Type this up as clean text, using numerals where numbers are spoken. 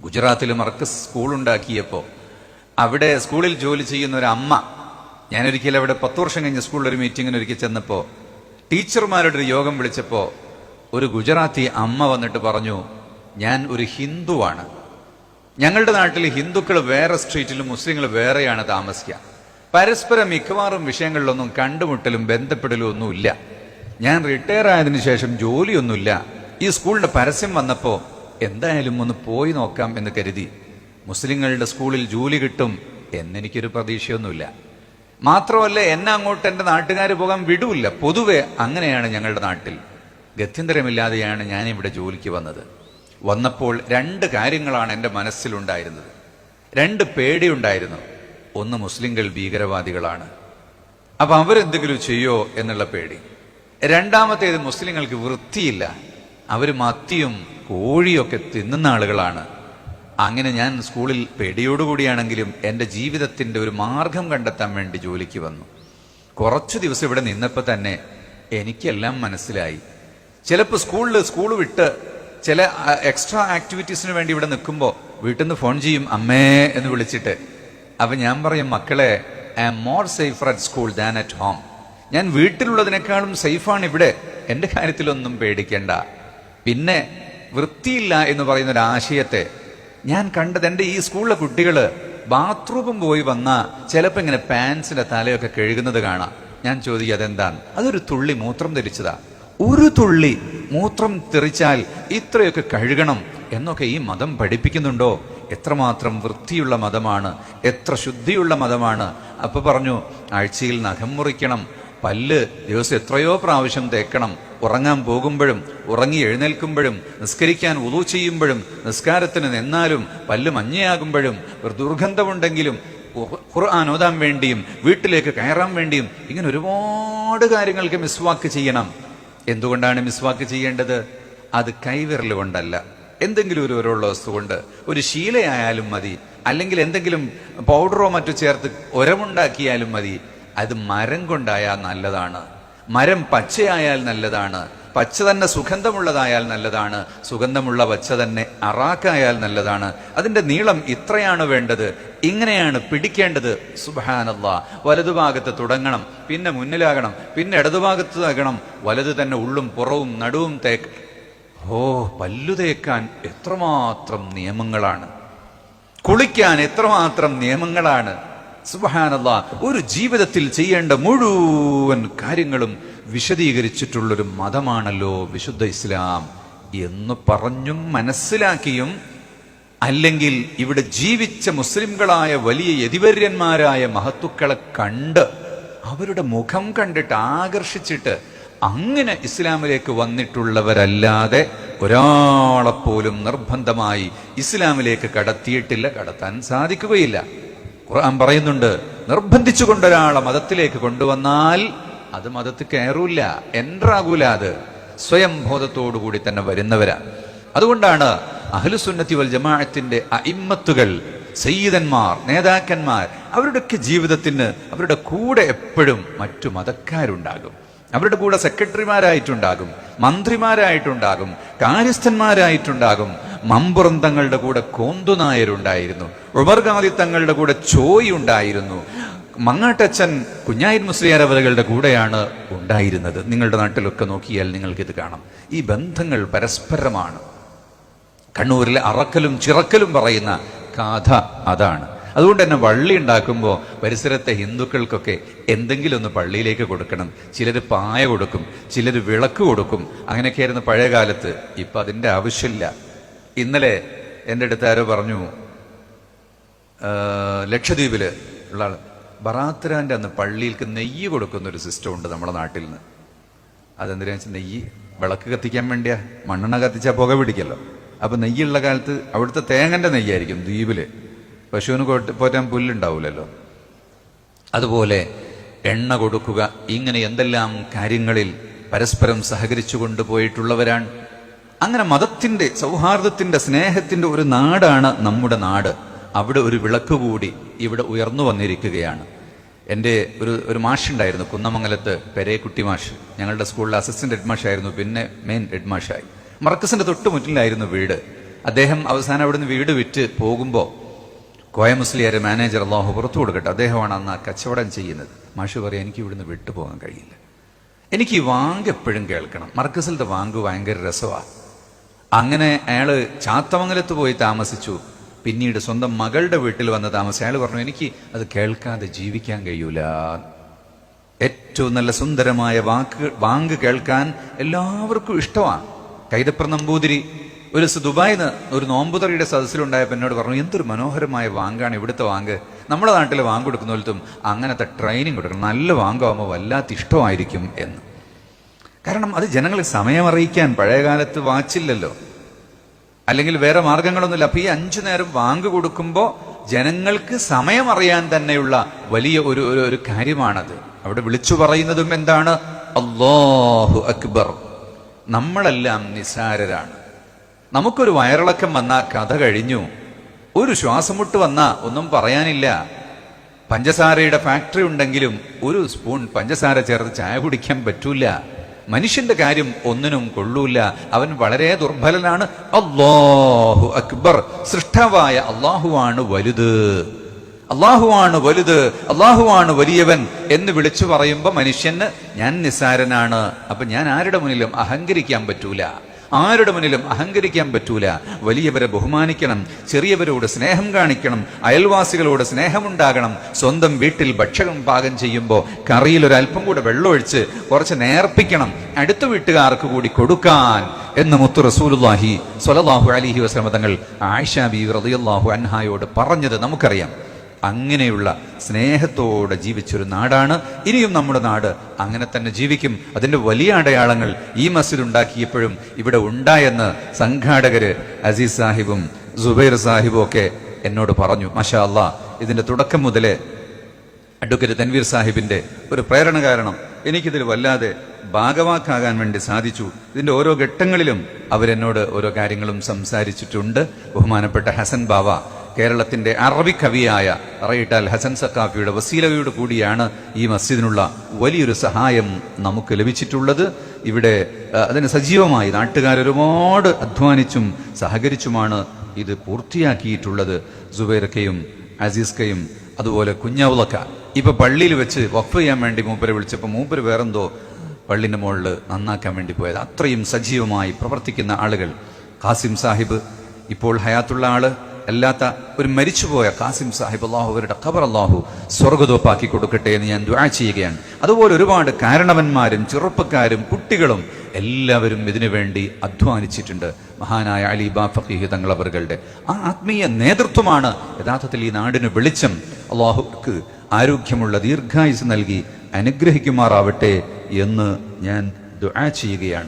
ഗുജറാത്തിൽ മർക്കസ് സ്കൂളുണ്ടാക്കിയപ്പോൾ അവിടെ സ്കൂളിൽ ജോലി ചെയ്യുന്ന ഒരു അമ്മ, ഞാനൊരിക്കലും അവിടെ 10 വർഷം കഴിഞ്ഞ സ്കൂളിൽ ഒരു മീറ്റിങ്ങിന് ഒരിക്കൽ ചെന്നപ്പോൾ ടീച്ചർമാരുടെ ഒരു യോഗം വിളിച്ചപ്പോൾ ഒരു ഗുജറാത്തി അമ്മ വന്നിട്ട് പറഞ്ഞു, ഞാൻ ഒരു ഹിന്ദുവാണ്. ഞങ്ങളുടെ നാട്ടിൽ ഹിന്ദുക്കൾ വേറെ സ്ട്രീറ്റിലും മുസ്ലിങ്ങൾ വേറെയാണ് താമസിക്കുക. പരസ്പരം മിക്കവാറും വിഷയങ്ങളിലൊന്നും കണ്ടുമുട്ടലും ബന്ധപ്പെടലും ഒന്നുമില്ല. ഞാൻ റിട്ടയർ ആയതിനു ശേഷം ജോലിയൊന്നുമില്ല. ഈ സ്കൂളിന്റെ പരസ്യം വന്നപ്പോൾ എന്തായാലും ഒന്ന് പോയി നോക്കാം എന്ന് കരുതി. മുസ്ലിങ്ങളുടെ സ്കൂളിൽ ജോലി കിട്ടും എന്നെനിക്കൊരു പ്രതീക്ഷയൊന്നുമില്ല. മാത്രമല്ല, എന്നെ അങ്ങോട്ട് എൻ്റെ നാട്ടുകാർ പോകാൻ വിടൂല്ല. പൊതുവെ അങ്ങനെയാണ് ഞങ്ങളുടെ നാട്ടിൽ. ഗത്യന്തരമില്ലാതെയാണ് ഞാനിവിടെ ജോലിക്ക് വന്നത്. വന്നപ്പോൾ 2 കാര്യങ്ങളാണ് എൻ്റെ മനസ്സിലുണ്ടായിരുന്നത്. 2 പേടിയുണ്ടായിരുന്നു. ഒന്ന്, മുസ്ലിങ്ങൾ ഭീകരവാദികളാണ്, അപ്പൊ അവരെന്തെങ്കിലും ചെയ്യോ എന്നുള്ള പേടി. രണ്ടാമത്തേത്, മുസ്ലിങ്ങൾക്ക് വൃത്തിയില്ല, അവർ മത്തിയും കോഴിയൊക്കെ തിന്നുന്ന ആളുകളാണ്. അങ്ങനെ ഞാൻ സ്കൂളിൽ പേടിയോടുകൂടിയാണെങ്കിലും എൻ്റെ ജീവിതത്തിൻ്റെ ഒരു മാർഗം കണ്ടെത്താൻ വേണ്ടി ജോലിക്ക് വന്നു. കുറച്ചു ദിവസം ഇവിടെ നിന്നപ്പോൾ തന്നെ എനിക്കെല്ലാം മനസ്സിലായി. ചിലപ്പോൾ സ്കൂൾ വിട്ട് ചില എക്സ്ട്രാ ആക്ടിവിറ്റീസിന് വേണ്ടി ഇവിടെ നിൽക്കുമ്പോൾ വീട്ടിൽ നിന്ന് ഫോൺ ചെയ്യും, അമ്മേ എന്ന് വിളിച്ചിട്ട്. അപ്പൊ ഞാൻ പറയും, മക്കളെ, I am more safer at school than at home. ഞാൻ വീട്ടിലുള്ളതിനേക്കാളും സേഫാണ് ഇവിടെ, എൻ്റെ കാര്യത്തിലൊന്നും പേടിക്കണ്ട. പിന്നെ വൃത്തിയില്ല എന്ന് പറയുന്ന ഒരു ആശയത്തെ ഞാൻ കണ്ടത്, എൻ്റെ ഈ സ്കൂളിലെ കുട്ടികൾ ബാത്റൂമും പോയി വന്നാൽ ചിലപ്പോൾ ഇങ്ങനെ പാൻസിന്റെ തലയൊക്കെ കഴുകുന്നത് കാണാം. ഞാൻ ചോദിക്കും, അതെന്താണ്? അതൊരു തുള്ളി മൂത്രം ധരിച്ചതാ. ഒരു തുള്ളി മൂത്രം തെറിച്ചാൽ ഇത്രയൊക്കെ കഴുകണം എന്നൊക്കെ ഈ മതം പഠിപ്പിക്കുന്നുണ്ടോ? എത്രമാത്രം വൃത്തിയുള്ള മതമാണ്, എത്ര ശുദ്ധിയുള്ള മതമാണ്. അപ്പൊ പറഞ്ഞു, ആഴ്ചയിൽ നഖം മുറിക്കണം, പല്ല് ദിവസം എത്രയോ പ്രാവശ്യം തേക്കണം, ഉറങ്ങാൻ പോകുമ്പോഴും ഉറങ്ങി എഴുന്നേൽക്കുമ്പോഴും നിസ്കരിക്കാൻ വുളൂ ചെയ്യുമ്പോഴും നിസ്കാരത്തിന് നിന്നാലും പല്ല് മഞ്ഞയാകുമ്പോഴും ഒരു ദുർഗന്ധമുണ്ടെങ്കിലും ഖുർആൻ ഓതാൻ വേണ്ടിയും വീട്ടിലേക്ക് കയറാൻ വേണ്ടിയും ഇങ്ങനെ ഒരുപാട് കാര്യങ്ങൾക്ക് മിസ്വാക്ക് ചെയ്യണം. എന്തുകൊണ്ടാണ് മിസ്വാക്ക് ചെയ്യേണ്ടത്? അത് കൈവിരൽ കൊണ്ടല്ല, എന്തെങ്കിലും ഒരു ഉരവുള്ള വസ്തു കൊണ്ട്, ഒരു ശീലയായാലും മതി, അല്ലെങ്കിൽ എന്തെങ്കിലും പൗഡറോ മറ്റോ ചേർത്ത് ഉരമുണ്ടാക്കിയാലും മതി. അത് മരം കൊണ്ടായാൽ നല്ലതാണ്, മരം പച്ചയായാൽ നല്ലതാണ്, പച്ച തന്നെ സുഗന്ധമുള്ളതായാൽ നല്ലതാണ്, സുഗന്ധമുള്ള പച്ച തന്നെ അറാക്കായാൽ നല്ലതാണ്. അതിന്റെ നീളം ഇത്രയാണ് വേണ്ടത്, ഇങ്ങനെയാണ് പിടിക്കേണ്ടത്. സുബ്ഹാനല്ലാഹ്. വലതുഭാഗത്ത് തുടങ്ങണം, പിന്നെ മുന്നിലാകണം, പിന്നെ ഇടതുഭാഗത്ത് ആകണം, വലത് തന്നെ ഉള്ളും പുറവും നടുവും തേക്ക്. പല്ലു തേക്കാൻ എത്രമാത്രം നിയമങ്ങളാണ്, കുളിക്കാൻ എത്രമാത്രം നിയമങ്ങളാണ്. സുബ്ഹാനല്ലാഹ്. ഒരു ജീവിതത്തിൽ ചെയ്യേണ്ട മുഴുവൻ കാര്യങ്ങളും വിശദീകരിച്ചിട്ടുള്ളൊരു മതമാണല്ലോ വിശുദ്ധ ഇസ്ലാം എന്ന് പറഞ്ഞും മനസ്സിലാക്കിയും, അല്ലെങ്കിൽ ഇവിടെ ജീവിച്ച മുസ്ലിംകളായ വലിയ യതിവര്യന്മാരായ മഹത്തുക്കളെ കണ്ട് അവരുടെ മുഖം കണ്ടിട്ട് ആകർഷിച്ചിട്ട് അങ്ങനെ ഇസ്ലാമിലേക്ക് വന്നിട്ടുള്ളവരല്ലാതെ ഒരാളെപ്പോലും നിർബന്ധമായി ഇസ്ലാമിലേക്ക് കടത്തിയിട്ടില്ല, കടത്താൻ സാധിക്കുകയില്ല. ഖുർആൻ പറയുന്നുണ്ട്, നിർബന്ധിച്ചുകൊണ്ടൊരാളെ മതത്തിലേക്ക് കൊണ്ടുവന്നാൽ അത് മതത്തിൽ കയറൂല, എൻട്രാകൂല. അത് സ്വയം ബോധത്തോടുകൂടി തന്നെ വരുന്നവരാ. അതുകൊണ്ടാണ് അഹ്ലുസുന്നത്തി വൽ ജമാഅത്തിന്റെ അഇമ്മത്തുകൾ, സയ്യിദന്മാർ, നേതാക്കന്മാർ, അവരുടെയൊക്കെ ജീവിതത്തിന് അവരുടെ കൂടെ എപ്പോഴും മറ്റു മതക്കാരുണ്ടാകും. അവരുടെ കൂടെ സെക്രട്ടറിമാരായിട്ടുണ്ടാകും, മന്ത്രിമാരായിട്ടുണ്ടാകും, കാര്യസ്ഥന്മാരായിട്ടുണ്ടാകും. മമ്പുറം തങ്ങളുടെ കൂടെ കോന്തുനായരുണ്ടായിരുന്നു, ഉമർ ഖാദി തങ്ങളുടെ കൂടെ ചോയി ഉണ്ടായിരുന്നു, മങ്ങാട്ടച്ചൻ കുഞ്ഞായിൻ മുസ്ലിയാർ അവരുടെ കൂടെയാണ് ഉണ്ടായിരുന്നത്. നിങ്ങളുടെ നാട്ടിലൊക്കെ നോക്കിയാൽ നിങ്ങൾക്കിത് കാണാം. ഈ ബന്ധങ്ങൾ പരസ്പരമാണ്. കണ്ണൂരിലെ അറക്കലും ചിറക്കലും പറയുന്ന കഥ അതാണ്. അതുകൊണ്ട് തന്നെ വള്ളി ഉണ്ടാക്കുമ്പോൾ പരിസരത്തെ ഹിന്ദുക്കൾക്കൊക്കെ എന്തെങ്കിലും ഒന്ന് പള്ളിയിലേക്ക് കൊടുക്കണം. ചിലർ പായ കൊടുക്കും, ചിലർ വിളക്ക് കൊടുക്കും. അങ്ങനെയൊക്കെയായിരുന്നു പഴയ കാലത്ത്. ഇപ്പം അതിൻ്റെ ആവശ്യമില്ല. ഇന്നലെ എൻ്റെ അടുത്ത് ആരോ പറഞ്ഞു, ലക്ഷദ്വീപില് ഉള്ള ആൾ, ബറാത്തരാൻ്റെ അന്ന് പള്ളിയിലേക്ക് നെയ്യ് കൊടുക്കുന്നൊരു സിസ്റ്റം ഉണ്ട് നമ്മുടെ നാട്ടിൽ നിന്ന്. അതെന്തിനാ വെച്ചാൽ നെയ്യ് വിളക്ക് കത്തിക്കാൻ വേണ്ടിയാ. മണ്ണെണ്ണ കത്തിച്ചാൽ പുക പിടിക്കല്ലോ. അപ്പം നെയ്യുള്ള കാലത്ത് അവിടുത്തെ തേങ്ങൻ്റെ നെയ്യായിരിക്കും ദ്വീപില്. പശുവിന് പോറ്റാൻ പുല്ലുണ്ടാവില്ലല്ലോ. അതുപോലെ എണ്ണ കൊടുക്കുക, ഇങ്ങനെ എന്തെല്ലാം കാര്യങ്ങളിൽ പരസ്പരം സഹകരിച്ചു കൊണ്ടുപോയിട്ടുള്ളവരാണ്. അങ്ങനെ മതത്തിന്റെ, സൗഹാർദ്ദത്തിന്റെ, സ്നേഹത്തിന്റെ ഒരു നാടാണ് നമ്മുടെ നാട്. അവിടെ ഒരു വിളക്ക് കൂടി ഇവിടെ ഉയർന്നു വന്നിരിക്കുകയാണ്. എൻ്റെ ഒരു മാഷുണ്ടായിരുന്നു കുന്നമംഗലത്ത്, പെരേക്കുട്ടി മാഷ്. ഞങ്ങളുടെ സ്കൂളിലെ അസിസ്റ്റന്റ് ഹെഡ് മാഷായിരുന്നു, പിന്നെ മെയിൻ ഹെഡ് മാഷായി. മർക്കസിന്റെ തൊട്ടുമുറ്റിലായിരുന്നു വീട്. അദ്ദേഹം അവസാനം അവിടുന്ന് വീട് വിറ്റ് പോകുമ്പോൾ കോയ മുസ്ലിയാർ മാനേജർ അള്ളാഹു പുറത്തു കൊടുക്കട്ടെ, അദ്ദേഹമാണ് അന്ന് ആ കച്ചവടം ചെയ്യുന്നത്. മാഷ് പറയാം, എനിക്ക് ഇവിടുന്ന് വിട്ടുപോകാൻ കഴിയില്ല, എനിക്ക് ഈ വാങ്ക് എപ്പോഴും കേൾക്കണം. മർക്കസിലത്തെ വാങ്ക് ഭയങ്കര രസമാണ്. അങ്ങനെ അയാൾ ചാത്തമംഗലത്ത് പോയി താമസിച്ചു. പിന്നീട് സ്വന്തം മകളുടെ വീട്ടിൽ വന്ന് താമസിച്ചു. അയാൾ പറഞ്ഞു, എനിക്ക് അത് കേൾക്കാതെ ജീവിക്കാൻ കഴിയൂല. ഏറ്റവും നല്ല സുന്ദരമായ വാങ്ക് കേൾക്കാൻ എല്ലാവർക്കും ഇഷ്ടമാണ്. കൈതപ്ര നമ്പൂതിരി ഒരു ദുബായിന്ന് ഒരു നോമ്പുതറിയുടെ സദസ്സിലുണ്ടായപ്പോൾ എന്നോട് പറഞ്ഞു, എന്തൊരു മനോഹരമായ വാങ്കാണ് ഇവിടുത്തെ വാങ്ക്. നമ്മുടെ നാട്ടിൽ വാങ്ക് കൊടുക്കുന്ന പോലത്തും അങ്ങനത്തെ ട്രെയിനിങ് കൊടുക്കണം, നല്ല വാങ്കാവുമ്പോൾ വല്ലാത്ത ഇഷ്ടമായിരിക്കും എന്ന്. കാരണം അത് ജനങ്ങളെ സമയമറിയിക്കാൻ പഴയകാലത്ത് വാച്ചില്ലല്ലോ, അല്ലെങ്കിൽ വേറെ മാർഗങ്ങളൊന്നുമില്ല. അപ്പൊ ഈ 5 നേരം വാങ്ക് കൊടുക്കുമ്പോൾ ജനങ്ങൾക്ക് സമയമറിയാൻ തന്നെയുള്ള വലിയ ഒരു കാര്യമാണത്. അവിടെ വിളിച്ചു പറയുന്നതും എന്താണ്? അല്ലാഹു അക്ബർ. നമ്മളെല്ലാം നിസ്സാരരാണ്. നമുക്കൊരു വയറിളക്കം വന്നാൽ കഥ കഴിഞ്ഞു. ഒരു ശ്വാസമുട്ട് വന്നാൽ ഒന്നും പറയാനില്ല. പഞ്ചസാരയുടെ ഫാക്ടറി ഉണ്ടെങ്കിലും ഒരു സ്പൂൺ പഞ്ചസാര ചേർത്ത് ചായ കുടിക്കാൻ പറ്റൂല. മനുഷ്യന്റെ കാര്യം ഒന്നിനും കൊള്ളൂല, അവൻ വളരെ ദുർബലനാണ്. അല്ലാഹു അക്ബർ. സൃഷ്ടാവായ അള്ളാഹുവാണ് വലുത്, അള്ളാഹുവാണ് വലുത്, അള്ളാഹുവാണ് വലിയവൻ എന്ന് വിളിച്ചു പറയുമ്പോ മനുഷ്യന് ഞാൻ നിസ്സാരനാണ്. അപ്പൊ ഞാൻ ആരുടെ മുന്നിലും അഹങ്കരിക്കാൻ പറ്റൂല, ആരുടെ മുന്നിലും അഹങ്കരിക്കാൻ പറ്റൂല. വലിയവരെ ബഹുമാനിക്കണം, ചെറിയവരോട് സ്നേഹം കാണിക്കണം, അയൽവാസികളോട് സ്നേഹമുണ്ടാകണം. സ്വന്തം വീട്ടിൽ ഭക്ഷണം പാകം ചെയ്യുമ്പോൾ കറിയിൽ ഒരല്പം കൂടെ വെള്ളമൊഴിച്ച് കുറച്ച് നേർപ്പിക്കണം, അടുത്ത വീട്ടുകാർക്ക് കൂടി കൊടുക്കാൻ എന്ന് മുത്തു റസൂലുള്ളാഹി സ്വല്ലല്ലാഹു അലൈഹി വസല്ലം തങ്ങൾ ആയിഷ ബീവി റളിയല്ലാഹു അൻഹായോട് പറഞ്ഞത് നമുക്കറിയാം. അങ്ങനെയുള്ള സ്നേഹത്തോടെ ജീവിച്ചൊരു നാടാണ് ഇനിയും നമ്മുടെ നാട്. അങ്ങനെ തന്നെ ജീവിക്കും. അതിന്റെ വലിയ അടയാളങ്ങൾ ഈ മസ്ജിദ് ഉണ്ടാക്കിയപ്പോഴും ഇവിടെ ഉണ്ടായെന്ന് സംഘാടകര് അസീസ് സാഹിബും സുബൈർ സാഹിബും ഒക്കെ എന്നോട് പറഞ്ഞു. മാഷാ അല്ലാഹ്, ഇതിന്റെ തുടക്കം മുതലേ അഡ്വക്കേറ്റ് തൻവീർ സാഹിബിന്റെ ഒരു പ്രേരണ കാരണം എനിക്കിതിൽ വല്ലാതെ ഭാഗവാക്കാകാൻ വേണ്ടി സാധിച്ചു. ഇതിന്റെ ഓരോ ഘട്ടങ്ങളിലും അവരെന്നോട് ഓരോ കാര്യങ്ങളും സംസാരിച്ചിട്ടുണ്ട്. ബഹുമാനപ്പെട്ട ഹസൻ ബാവ, കേരളത്തിന്റെ അറബി കവിയായ റൈറ്റാൽ ഹസൻ സക്കാഫിയുടെ വസീലയോട് കൂടിയാണ് ഈ മസ്ജിദിനുള്ള വലിയൊരു സഹായം നമുക്ക് ലഭിച്ചിട്ടുള്ളത്. ഇവിടെ അതിന് സജീവമായി നാട്ടുകാരൊരുപാട് അധ്വാനിച്ചും സഹകരിച്ചുമാണ് ഇത് പൂർത്തിയാക്കിയിട്ടുള്ളത്. സുബൈർക്കയും അസീസ്കയും അതുപോലെ കുഞ്ഞാവുളക്ക ഇപ്പൊ പള്ളിയിൽ വെച്ച് വഖഫ് ചെയ്യാൻ വേണ്ടി മൂപ്പരെ വിളിച്ചപ്പോൾ മൂപ്പര് വേറെന്തോ പള്ളിന്റെ മുകളിൽ നന്നാക്കാൻ വേണ്ടി പോയത്. അത്രയും സജീവമായി പ്രവർത്തിക്കുന്ന ആളുകൾ. ഖാസിം സാഹിബ് ഇപ്പോൾ ഹയാത്തുള്ള ആള് അല്ലാത്ത ഒരു മരിച്ചുപോയ ഖാസിം സാഹിബ്, അള്ളാഹു അവരുടെ ഖബർ അള്ളാഹു സ്വർഗ്ഗതോപ്പാക്കി കൊടുക്കട്ടെ എന്ന് ഞാൻ ദുആ ചെയ്യുകയാണ്. അതുപോലെ ഒരുപാട് കാരണവന്മാരും ചെറുപ്പക്കാരും കുട്ടികളും എല്ലാവരും ഇതിനു വേണ്ടി അധ്വാനിച്ചിട്ടുണ്ട്. മഹാനായ അലി ഫഖീഹ് തങ്ങളവറുകളുടെ ആ ആത്മീയ നേതൃത്വമാണ് യഥാർത്ഥത്തിൽ ഈ നാടിന് വെളിച്ചം. അള്ളാഹുക്ക് ആരോഗ്യമുള്ള ദീർഘായുസ് നൽകി അനുഗ്രഹിക്കുമാറാവട്ടെ എന്ന് ഞാൻ ദുആ ചെയ്യുകയാണ്.